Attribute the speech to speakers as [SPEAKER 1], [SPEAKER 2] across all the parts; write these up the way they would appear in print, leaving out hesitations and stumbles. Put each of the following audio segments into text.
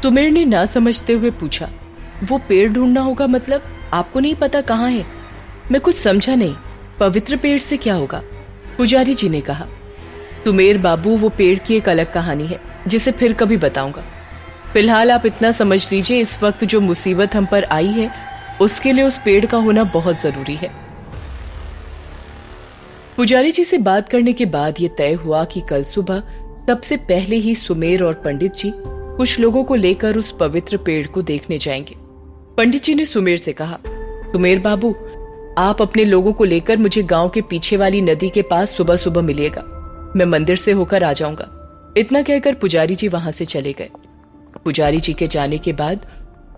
[SPEAKER 1] सुमेर ने ना समझते हुए पूछा, वो पेड़ ढूंढना होगा मतलब? आपको नहीं पता कहाँ है? मैं कुछ समझा नहीं। पवित्र पेड़ से क्या होगा? पुजारी जी ने कहा। सुमेर बाबू, वो पेड़ की एक अलग कहानी है जिसे फिर कभी बताऊंगा। फिलहाल आप इतना समझ लीजिए, इस वक्त जो मुसीबत हम पर आई है उसके लिए उस पेड़ का होना बहुत जरूरी है। पुजारी जी से बात करने के बाद यह तय हुआ कि कल सुबह सबसे पहले ही सुमेर और पंडित जी कुछ लोगों को लेकर उस पवित्र पेड़ को देखने जाएंगे। पंडित जी ने सुमेर से कहा, सुमेर बाबू, आप अपने लोगों को लेकर मुझे गांव के पीछे वाली नदी के पास सुबह सुबह मिलिएगा। मैं मंदिर से होकर आ जाऊंगा। इतना कहकर पुजारी जी वहां से चले गए। पुजारी जी के जाने के बाद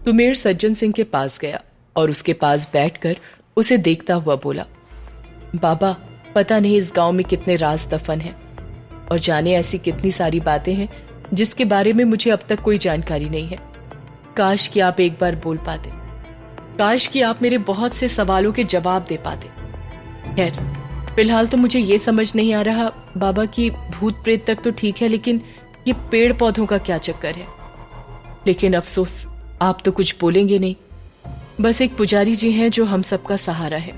[SPEAKER 1] सुमेर सज्जन सिंह के पास गया और उसके पास बैठकर उसे देखता हुआ बोला, बाबा, पता नहीं इस गांव में कितने राज दफन हैं और जाने ऐसी कितनी सारी बातें हैं जिसके बारे में मुझे अब तक कोई जानकारी नहीं है। काश कि आप एक बार बोल पाते, काश कि आप मेरे बहुत से सवालों के जवाब दे पाते। खैर, फिलहाल तो मुझे ये समझ नहीं आ रहा बाबा कि भूत प्रेत तक तो ठीक है, लेकिन ये पेड़ पौधों का क्या चक्कर है? लेकिन अफसोस, आप तो कुछ बोलेंगे नहीं। बस एक पुजारी जी हैं जो हम सबका सहारा है।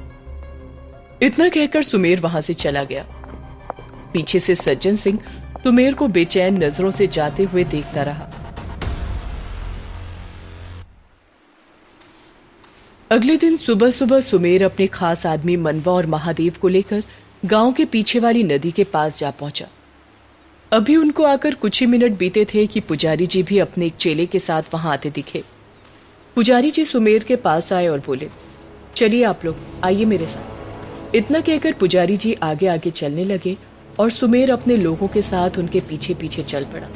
[SPEAKER 1] इतना कहकर सुमेर वहां से चला गया। पीछे से सज्जन सिंह सुमेर को बेचैन नजरों से जाते हुए देखता रहा। अगले दिन सुबह सुबह सुमेर अपने खास आदमी मनवा और महादेव को लेकर गांव के पीछे वाली नदी के पास जा पहुंचा। अभी उनको आकर कुछ ही मिनट बीते थे कि पुजारी जी भी अपने एक चेले के साथ वहां आते दिखे। पुजारी जी सुमेर के पास आए और बोले, चलिए आप लोग, आइए मेरे साथ। इतना कहकर पुजारी जी आगे आगे चलने लगे और सुमेर अपने लोगों के साथ उनके पीछे पीछे चल पड़ा।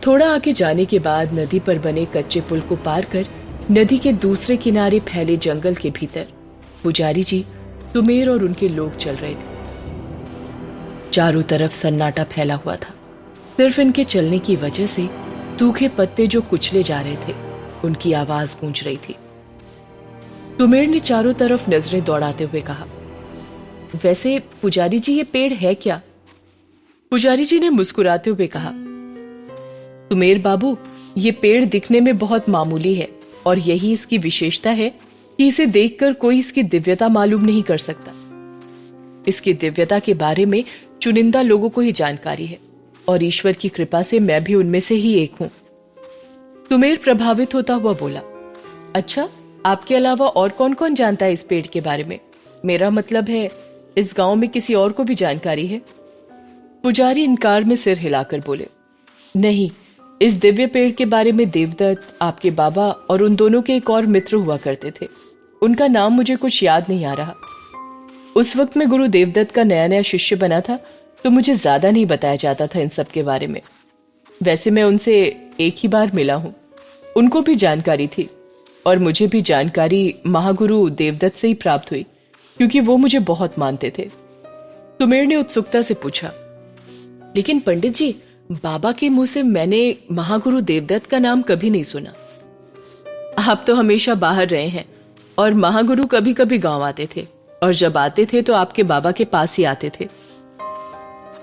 [SPEAKER 1] थोड़ा आगे जाने के बाद नदी पर बने कच्चे पुल को पार कर नदी के दूसरे किनारे फैले जंगल के भीतर पुजारी जी, सुमेर और उनके लोग चल रहे थे। चारों तरफ सन्नाटा फैला हुआ था। सिर्फ इनके चलने की वजह से सूखे पत्ते जो कुचले जा रहे थे उनकी आवाज गूंज रही थी। सुमेर ने चारों तरफ नजरें दौड़ाते हुए कहा, वैसे पुजारी जी, ये पेड़ है क्या? पुजारी जी ने मुस्कुराते हुए कहा, सुमेर बाबू, ये पेड़ दिखने में बहुत मामूली है और यही इसकी विशेषता है कि इसे देखकर कोई इसकी दिव्यता मालूम नहीं कर सकता। इसकी दिव्यता के बारे में चुनिंदा लोगों को ही जानकारी है और ईश्वर की कृपा से मैं भी उनमें से ही एक हूं। सुमेर प्रभावित होता हुआ बोला, अच्छा, आपके अलावा और कौन कौन जानता है इस पेड़ के बारे में? मेरा मतलब है, इस गांव में किसी और को भी जानकारी है? पुजारी इनकार में सिर हिलाकर बोले, नहीं, इस दिव्य पेड़ के बारे में देवदत्त, आपके बाबा और उन दोनों के एक और मित्र हुआ करते थे। उनका नाम मुझे कुछ याद नहीं आ रहा। उस वक्त मैं गुरु देवदत्त का नया नया शिष्य बना था, तो मुझे ज्यादा नहीं बताया जाता था इन सब के बारे में। वैसे मैं उनसे एक ही बार मिला हूं। उनको भी जानकारी थी और मुझे भी जानकारी महागुरु देवदत्त से ही प्राप्त हुई, क्योंकि वो मुझे बहुत मानते थे। सुमेर ने उत्सुकता से पूछा, लेकिन पंडित जी, बाबा के मुंह से मैंने महागुरु देवदत्त का नाम कभी नहीं सुना। आप तो हमेशा बाहर रहे हैं और महागुरु कभी कभी गांव आते थे, और जब आते थे तो आपके बाबा के पास ही आते थे,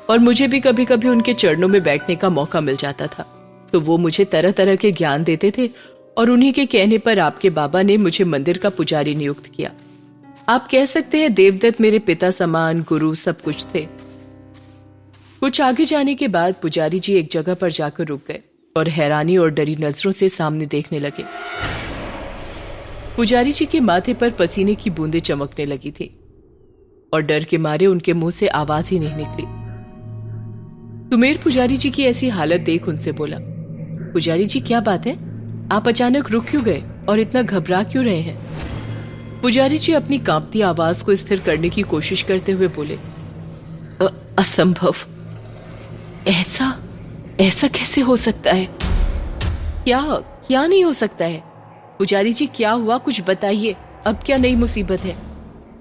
[SPEAKER 1] और मुझे भी कभी कभी उनके चरणों में बैठने का मौका मिल जाता था। तो वो मुझे तरह तरह के ज्ञान देते थे और उन्हीं के कहने पर आपके बाबा ने मुझे मंदिर का पुजारी नियुक्त किया। आप कह सकते हैं देवदत्त मेरे पिता समान, गुरु सब कुछ थे। कुछ आगे जाने के बाद पुजारी जी एक जगह पर जाकर रुक गए और हैरानी और डरी नजरों से सामने देखने लगे। पुजारी जी के माथे पर पसीने की बूंदें चमकने लगी थी और डर के मारे उनके मुंह से आवाज ही नहीं निकली। सुमेर पुजारी जी की ऐसी हालत देख उनसे बोला, पुजारी जी, क्या बात है? आप अचानक रुक क्यों गए और इतना घबरा क्यों रहे हैं? पुजारी जी अपनी कांपती आवाज को स्थिर करने की कोशिश करते हुए बोले, असंभव, ऐसा कैसे हो सकता है? क्या नहीं हो सकता है? पुजारी जी, क्या हुआ? कुछ बताइए, अब क्या नई मुसीबत है?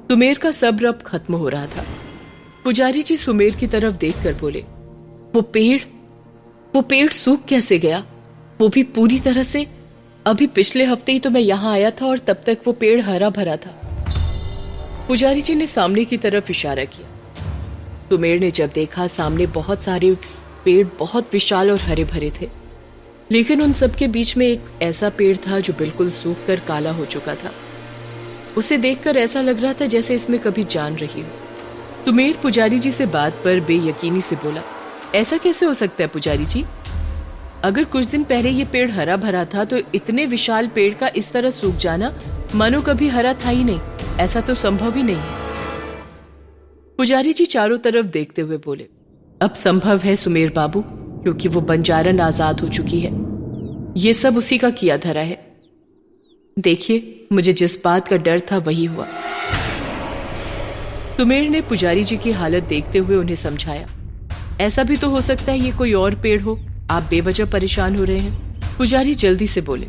[SPEAKER 1] सुमेर का सब्र अब खत्म हो रहा था। पुजारी जी सुमेर की तरफ देखकर बोले, वो पेड़ सूख कैसे गया? वो भी पूरी तरह से? अभी पिछले हफ्ते ही तो मैं यहां आया था और तब तक वो पेड़ हरा भरा था। पुजारी जी ने सामने की तरफ इशारा किया। सुमेर ने जब देखा, सामने बहुत सारे पेड़ बहुत विशाल और हरे भरे थे। लेकिन उन सब के बीच में एक ऐसा पेड़ था जो बिल्कुल सूख कर काला हो चुका था। उसे देखकर ऐसा लग रहा था जैसे इसमें कभी जान रही हो। तुमेर पुजारी जी से बात पर बेयकीनी से बोला, ऐसा कैसे हो सकता है पुजारी जी? अगर कुछ दिन पहले ये पेड़ हरा भरा था तो इतने विशाल पेड़ का इस तरह सूख जाना मानो कभी हरा था ही नहीं, ऐसा तो संभव ही नहीं है। पुजारी जी चारों तरफ देखते हुए बोले, अब संभव है सुमेर बाबू, क्योंकि वो बंजारन आजाद हो चुकी है। ये सब उसी का किया धरा है। देखिए, मुझे जिस बात का डर था वही हुआ। तुमेर ने पुजारी जी की हालत देखते हुए उन्हें समझाया, ऐसा भी तो हो सकता है ये कोई और पेड़ हो, आप बेवजह परेशान हो रहे हैं। पुजारी जल्दी से बोले,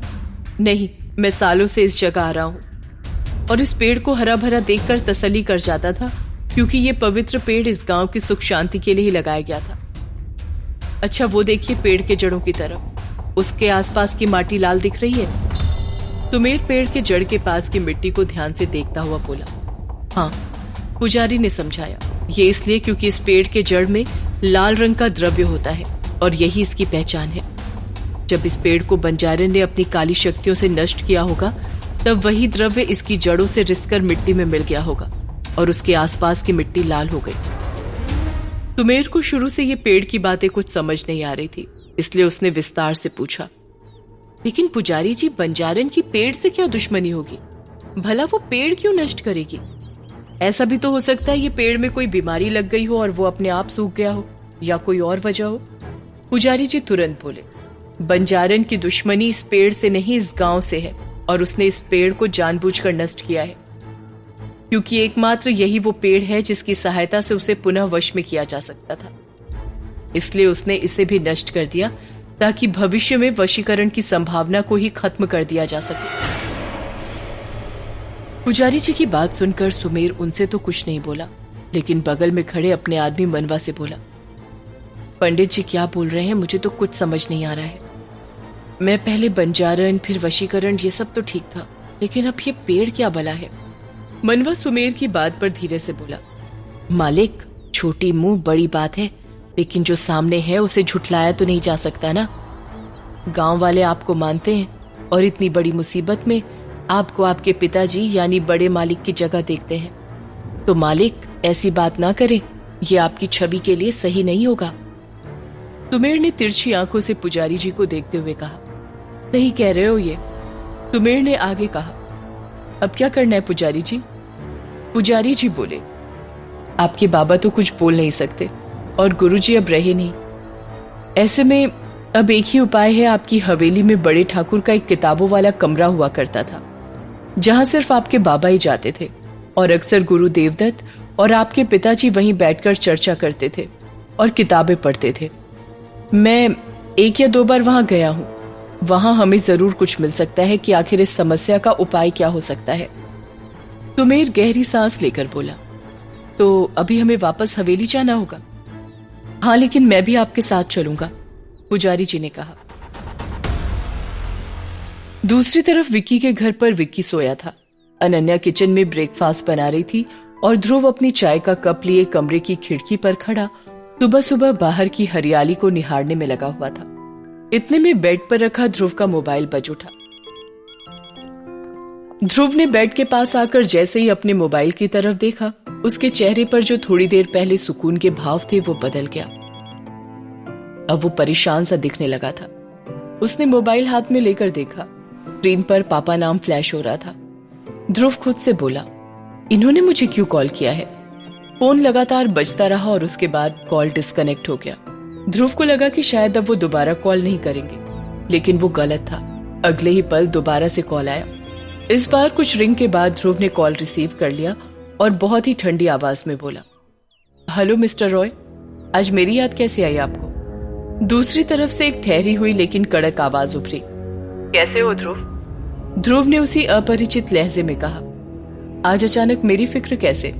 [SPEAKER 1] नहीं, मैं सालों से इस जगह आ रहा हूं और इस पेड़ को हरा भरा देखकर तसल्ली कर जाता था, क्योंकि ये पवित्र पेड़ इस गांव की सुख शांति के लिए ही लगाया गया था। अच्छा, वो देखिए पेड़ के जड़ों की तरफ, उसके आसपास की माटी लाल दिख रही है। तुमेर पेड़ के जड़ के पास की मिट्टी को ध्यान से देखता हुआ बोला, हाँ। पुजारी ने समझाया, ये इसलिए क्योंकि इस पेड़ के जड़ में लाल रंग का द्रव्य होता है और यही इसकी पहचान है। जब इस पेड़ को बंजारे ने अपनी काली शक्तियों से नष्ट किया होगा, तब वही द्रव्य इसकी जड़ों से रिसकर मिट्टी में मिल गया होगा और उसके आसपास की मिट्टी लाल हो गई। तुमेर को शुरू से ये पेड़ की बातें कुछ समझ नहीं आ रही थी, इसलिए उसने विस्तार से पूछा, लेकिन पुजारी जी, बंजारन की पेड़ से क्या दुश्मनी होगी? भला वो पेड़ क्यों नष्ट करेगी? ऐसा भी तो हो सकता है ये पेड़ में कोई बीमारी लग गई हो और वो अपने आप सूख गया हो, या कोई और वजह हो। पुजारी जी तुरंत बोले, बंजारन की दुश्मनी इस पेड़ से नहीं, इस गांव से है, और उसने इस पेड़ को जानबूझकर नष्ट किया है, क्योंकि एकमात्र यही वो पेड़ है जिसकी सहायता से उसे पुनः वश में किया जा सकता था। इसलिए उसने इसे भी नष्ट कर दिया, ताकि भविष्य में वशीकरण की संभावना को ही खत्म कर दिया जा सके। पुजारी जी की बात सुनकर सुमेर उनसे तो कुछ नहीं बोला, लेकिन बगल में खड़े अपने आदमी मनवा से बोला, पंडित जी क्या बोल रहे हैं, मुझे तो कुछ समझ नहीं आ रहा है। मैं पहले बंजारन, फिर वशीकरण, ये सब तो ठीक था, लेकिन अब ये पेड़ क्या भला है? मनवा सुमेर की बात पर धीरे से बोला, मालिक, छोटी मुंह बड़ी बात है, लेकिन जो सामने है उसे झुठलाया तो नहीं जा सकता ना। गांव वाले आपको मानते हैं और इतनी बड़ी मुसीबत में आपको आपके पिताजी यानी बड़े मालिक की जगह देखते हैं। तो मालिक, ऐसी बात ना करें, ये आपकी छवि के लिए सही नहीं होगा। तुमेर ने तिरछी आंखों से पुजारी जी को देखते हुए कहा, सही कह रहे हो ये। तुमेर ने आगे कहा, अब क्या करना है पुजारी जी? पुजारी जी बोले, आपके बाबा तो कुछ बोल नहीं सकते और गुरुजी अब रहे नहीं। ऐसे में अब एक ही उपाय है, आपकी हवेली में बड़े ठाकुर का एक किताबों वाला कमरा हुआ करता था, जहां सिर्फ आपके बाबा ही जाते थे, और अक्सर गुरु देवदत्त और आपके पिताजी वहीं बैठकर चर्चा करते थे और किताबें पढ़ते थे। मैं 1 या 2 बार वहां गया हूं। वहां हमें जरूर कुछ मिल सकता है कि आखिर इस समस्या का उपाय क्या हो सकता है। तुमेर गहरी सांस लेकर बोला, तो अभी हमें वापस हवेली जाना होगा? हाँ, लेकिन मैं भी आपके साथ चलूंगा, पुजारी जी ने कहा। दूसरी तरफ विक्की के घर पर विक्की सोया था। अनन्या किचन में ब्रेकफास्ट बना रही थी और ध्रुव अपनी चाय का कप लिए कमरे की खिड़की पर खड़ा सुबह सुबह बाहर की हरियाली को निहारने में लगा हुआ था। इतने में बेड पर रखा ध्रुव का मोबाइल बज उठा। ध्रुव ने बेड के पास आकर जैसे ही अपने मोबाइल की तरफ देखा, उसके चेहरे पर जो थोड़ी देर पहले सुकून के भाव थे वो बदल गया। अब वो परेशान सा दिखने लगा था। उसने मोबाइल हाथ में लेकर देखा, स्क्रीन पर पापा नाम फ्लैश हो रहा था। ध्रुव खुद से बोला, इन्होंने मुझे क्यों कॉल किया है? फोन लगातार बजता रहा और उसके बाद कॉल डिस्कनेक्ट हो गया। ध्रुव को लगा कि शायद अब वो दोबारा कॉल नहीं करेंगे, लेकिन वो गलत था। अगले ही पल दोबारा से कॉल आया। इस बार कुछ रिंग के बाद ध्रुव ने कॉल रिसीव कर लिया और बहुत ही ठंडी आवाज में बोला, हेलो मिस्टर रॉय, आज मेरी याद कैसे आई आपको? दूसरी तरफ से एक ठहरी हुई लेकिन कड़क आवाज उभरी, कैसे हो ध्रुव? ध्रुव ने उसी अपरिचित लहजे में कहा, आज अचानक मेरी फिक्र कैसे?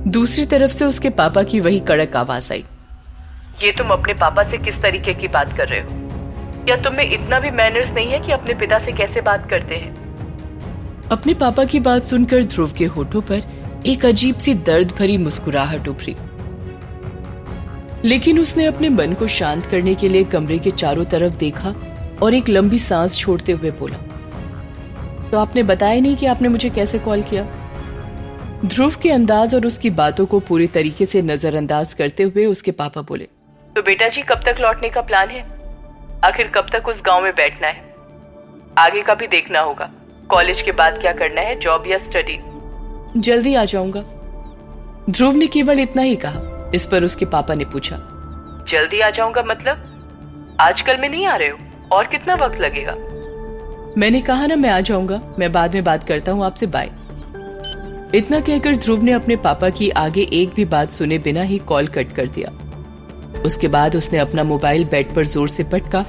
[SPEAKER 1] दूसरी तरफ से उसके पापा की वही कड़क आवाज आई, ये तुम अपने पापा से किस तरीके की बात कर रहे हो? क्या तुम में इतना भी मैनर्स नहीं है कि अपने पिता से कैसे बात करते हैं? अपने पापा की बात सुनकर ध्रुव के होठों पर एक अजीब सी दर्द भरी मुस्कुराहट उभरी, लेकिन उसने अपने मन को शांत करने के लिए कमरे के चारों तरफ देखा और एक लंबी सांस छोड़ते हुए बोला, तो आपने बताया नहीं कि आपने मुझे कैसे कॉल किया? ध्रुव के अंदाज और उसकी बातों को पूरी तरीके से नजरअंदाज करते हुए उसके पापा बोले, तो बेटा जी कब तक लौटने का प्लान है? आखिर कब तक उस गांव में बैठना है? आगे का भी देखना होगा। कॉलेज के बाद क्या करना है, जॉब या स्टडी? जल्दी आ जाऊंगा। ध्रुव ने केवल इतना ही कहा। इस पर उसके पापा ने पूछा, जल्दी आ जाऊंगा मतलब आजकल में नहीं आ रहे हो? और कितना वक्त लगेगा? मैंने कहा ना मैं आ जाऊंगा, मैं बाद में बात करता हूं आपसे, बाय। इतना कहकर ध्रुव ने अपने पापा की आगे एक भी बात सुने बिना ही कॉल कट कर दिया। उसके बाद उसने अपना मोबाइल बेड पर जोर से पटका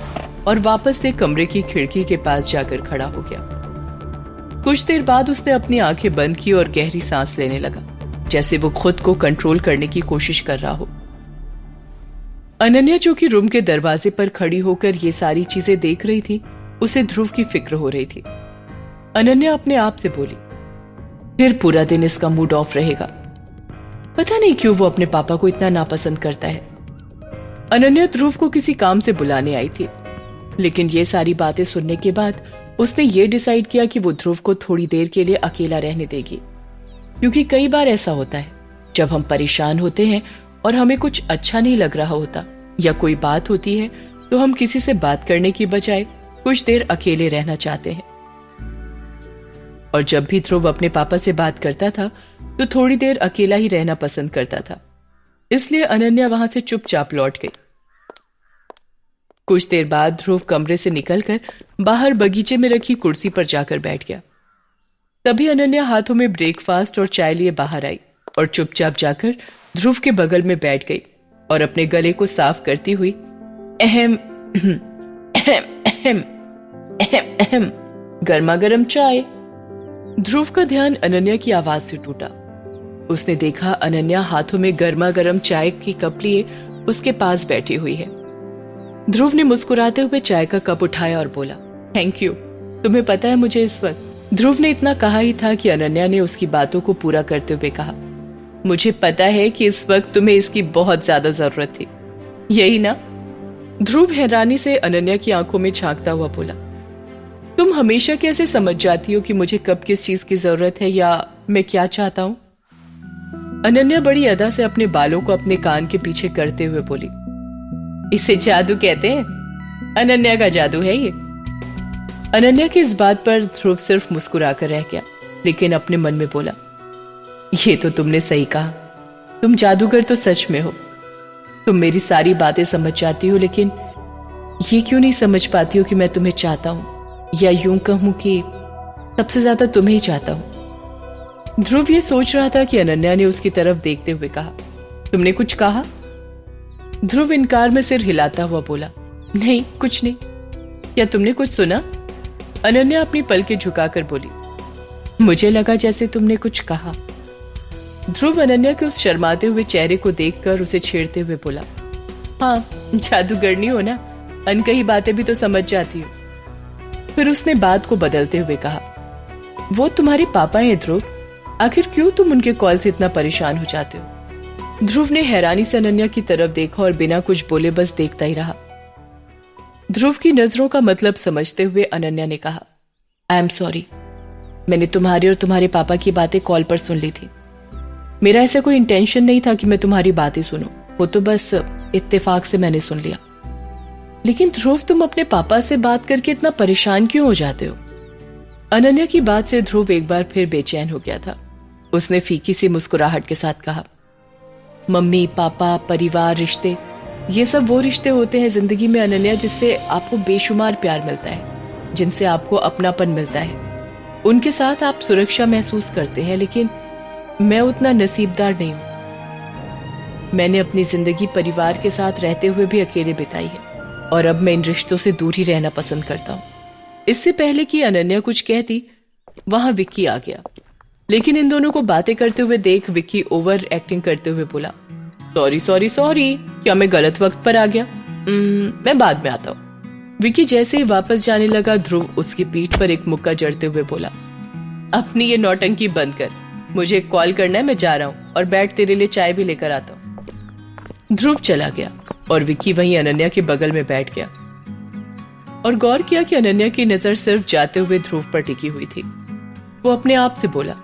[SPEAKER 1] और वापस से कमरे की खिड़की के पास जाकर खड़ा हो गया। कुछ देर बाद उसने अपनी आंखें बंद की और गहरी सांस लेने लगा, जैसे वो खुद को कंट्रोल करने की कोशिश कर रहा हो। अनन्या जो कि रूम के दरवाजे पर खड़ी होकर ये सारी चीजें देख रही थी, उसे ध्रुव की फिक्र हो रही थी। अनन्या अपने आप से बोली, फिर पूरा दिन इसका मूड ऑफ रहेगा। पता नहीं क्यों वो अपने पापा को इतना नापसंद करता है। अनन्या ध्रुव को किसी काम से बुलाने आई थी, लेकिन ये सारी बातें सुनने के बाद उसने ये डिसाइड किया कि वो ध्रुव को थोड़ी देर के लिए अकेला रहने देगी, क्योंकि कई बार ऐसा होता है जब हम परेशान होते हैं और हमें कुछ अच्छा नहीं लग रहा होता या कोई बात होती है तो हम किसी से बात करने की बजाय कुछ देर अकेले रहना चाहते हैं। और जब भी ध्रुव अपने पापा से बात करता था तो थोड़ी देर अकेला ही रहना पसंद करता था, इसलिए अनन्या वहां से चुपचाप लौट गई। कुछ देर बाद ध्रुव कमरे से निकलकर बाहर बगीचे में रखी कुर्सी पर जाकर बैठ गया। तभी अनन्या हाथों में ब्रेकफास्ट और चाय लिए बाहर आई और चुपचाप जाकर ध्रुव के बगल में बैठ गई और अपने गले को साफ करती हुई अहम अहम अहम अहम अहम गर्मा गर्म चाय। ध्रुव का ध्यान अनन्या की आवाज से टूटा। उसने देखा अनन्या हाथों में गर्मा गर्म चाय की कप लिए उसके पास बैठी हुई है। ध्रुव ने मुस्कुराते हुए चाय का कप उठाया और बोला, थैंक यू। तुम्हें पता है मुझे इस वक्त। ध्रुव ने इतना कहा ही था कि अनन्या ने उसकी बातों को पूरा करते हुए कहा, मुझे पता है कि इस वक्त तुम्हें इसकी बहुत ज्यादा जरूरत थी, यही ना? ध्रुव हैरानी से अनन्या की आंखों में झांकता हुआ बोला, तुम हमेशा कैसे समझ जाती हो कि मुझे कब किस चीज की जरूरत है या मैं क्या चाहता हूं? अनन्या बड़ी अदा से अपने बालों को अपने कान के पीछे करते हुए बोली, इसे जादू कहते हैं, अनन्या का जादू है ये। अनन्या की इस बात पर ध्रुव सिर्फ मुस्कुराकर रह गया, लेकिन अपने मन में बोला, ये तो तुमने सही कहा, तुम जादूगर तो सच में हो। तुम मेरी सारी बातें समझ जाती हो, लेकिन ये क्यों नहीं समझ पाती हो कि मैं तुम्हें चाहता हूं, या यूं कहूं कि सबसे ज्यादा तुम्हें ही चाहता हूं। ध्रुव ये सोच रहा था कि अनन्या ने उसकी तरफ देखते हुए कहा, तुमने कुछ कहा? ध्रुव इनकार में सिर हिलाता हुआ बोला, नहीं कुछ नहीं। क्या तुमने कुछ सुना? अनन्या अपनी पलकें झुकाकर बोली, मुझे लगा जैसे तुमने कुछ कहा। ध्रुव अनन्या के उस शर्माते हुए चेहरे को देखकर उसे छेड़ते हुए बोला, हाँ जादूगरनी हो ना, अनकही बातें भी तो समझ जाती हो। फिर उसने बात को बदलते हुए कहा, वो तुम्हारे पापा हैं ध्रुव, आखिर क्यों तुम उनके कॉल से इतना परेशान हो जाते हो? ध्रुव ने हैरानी से अनन्या की तरफ देखा और बिना कुछ बोले बस देखता ही रहा। ध्रुव की नजरों का मतलब समझते हुए अनन्या ने कहा, आई एम सॉरी, मैंने तुम्हारी और तुम्हारे पापा की बातें कॉल पर सुन ली थी। मेरा ऐसा कोई इंटेंशन नहीं था कि मैं तुम्हारी बातें सुनूं, वो तो बस इत्तेफाक से मैंने सुन लिया। लेकिन ध्रुव तुम अपने पापा से बात करके इतना परेशान क्यों हो जाते हो? अनन्या की बात से ध्रुव एक बार फिर बेचैन हो गया था। उसने फीकी सी मुस्कुराहट के साथ कहा, मम्मी पापा परिवार रिश्ते, ये सब वो रिश्ते होते हैं जिंदगी में अनन्या, जिससे आपको बेशुमार प्यार मिलता है, जिनसे आपको अपनापन मिलता है, उनके साथ आप सुरक्षा महसूस करते हैं। लेकिन मैं उतना नसीबदार नहीं हूं। मैंने अपनी जिंदगी परिवार के साथ रहते हुए भी अकेले बिताई है और अब मैं इन रिश्तों से दूर ही रहना पसंद करता हूं। इससे पहले कि अनन्या कुछ कहती, वहां विक्की आ गया। लेकिन इन दोनों को बातें करते हुए देख विक्की ओवर एक्टिंग करते हुए बोला, सॉरी सॉरी सॉरी, क्या मैं गलत वक्त पर आ गया? मैं बाद में आता हूँ। विक्की जैसे ही वापस जाने लगा, ध्रुव उसकी पीठ पर एक मुक्का जड़ते हुए बोला, अपनी ये नौटंकी बंद कर, मुझे कॉल करना है, मैं जा रहा हूँ, और बैठ तेरे लिए चाय भी लेकर आता हूँ। ध्रुव चला गया और विक्की वहीं अनन्या के बगल में बैठ गया। और गौर किया कि अनन्या की नजर सिर्फ जाते हुए ध्रुव पर टिकी हुई थी। वो अपने आप से बोला,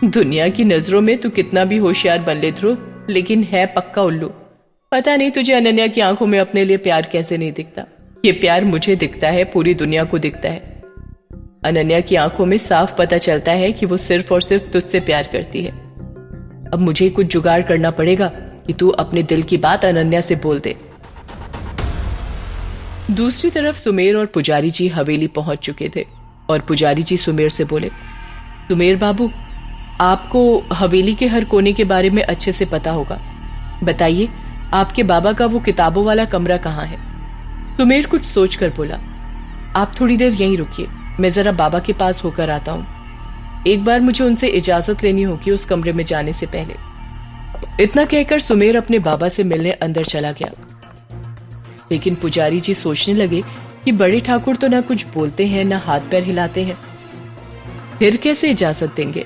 [SPEAKER 1] दुनिया की नजरों में तू कितना भी होशियार बन ले ध्रुव, लेकिन है पक्का उल्लू। पता नहीं तुझे अनन्या की आंखों में अपने लिए प्यार कैसे नहीं दिखता। ये प्यार मुझे दिखता है, पूरी दुनिया को दिखता है। अनन्या की आंखों में साफ पता चलता है कि वो सिर्फ और सिर्फ तुझसे प्यार करती है। अब मुझे कुछ जुगाड़ करना पड़ेगा कि तू अपने दिल की बात अनन्या से बोल दे। दूसरी तरफ सुमेर और पुजारी जी हवेली पहुंच चुके थे और पुजारी जी सुमेर से बोले, सुमेर बाबू, आपको हवेली के हर कोने के बारे में अच्छे से पता होगा। बताइए, आपके बाबा का वो किताबों वाला कमरा कहाँ है? सुमेर कुछ सोचकर बोला, आप थोड़ी देर यहीं रुकिए, मैं जरा बाबा के पास होकर आता हूं। एक बार मुझे उनसे इजाजत लेनी होगी उस कमरे में जाने से पहले। इतना कहकर सुमेर अपने बाबा से मिलने अंदर चला गया। लेकिन पुजारी जी सोचने लगे कि बड़े ठाकुर तो ना कुछ बोलते हैं, ना हाथ पैर हिलाते हैं, फिर कैसे इजाजत देंगे।